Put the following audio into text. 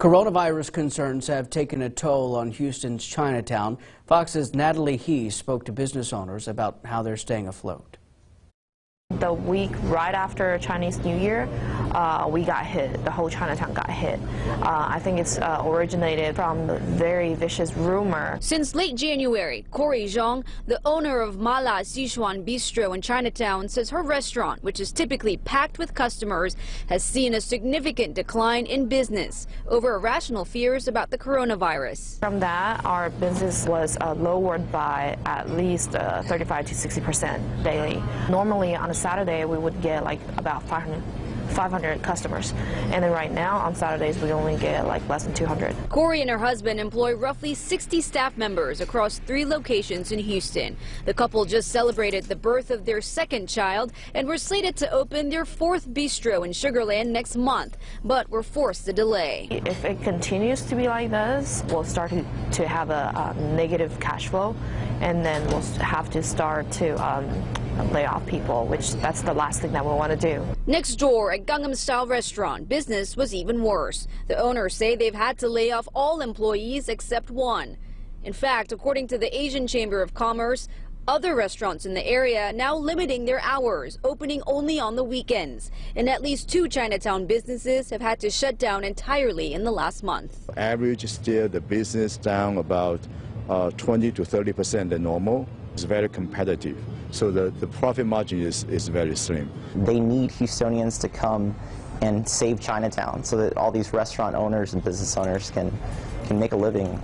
Coronavirus concerns have taken a toll on Houston's Chinatown. Fox's Natalie He spoke to business owners about how they're staying afloat. The week right after Chinese New Year, we got hit. The whole Chinatown got hit. I think it's originated from the very vicious rumor. Since late January, XIONG, the owner of SICHUAN BISTRO in Chinatown, says her restaurant, which is typically packed with customers, has seen a significant decline in business over irrational fears about the coronavirus. From that, our business was lowered by at least 35 to 60% daily. Normally on a Saturday, we would get like about 500 customers, and then right now on Saturdays we only get like less than 200. CORI and her husband employ roughly 60 staff members across 3 locations in Houston. The couple just celebrated the birth of their second child and were slated to open their 4th bistro in Sugarland next month, but were forced to delay. If it continues to be like this, we'll start to have a negative cash flow, and then we'll have to start to lay off people, which that's the last thing that we want to do. Next door at Gangnam-style restaurant, business was even worse. The owners say they've had to lay off all employees except one. In fact, according to the Asian Chamber of Commerce, other restaurants in the area now limiting their hours, opening only on the weekends. And at least 2 Chinatown businesses have had to shut down entirely in the last month. Average still the business down about 20 to 30% than normal. It's very competitive, so the profit margin is very slim. They need Houstonians to come and save Chinatown so that all these restaurant owners and business owners can make a living.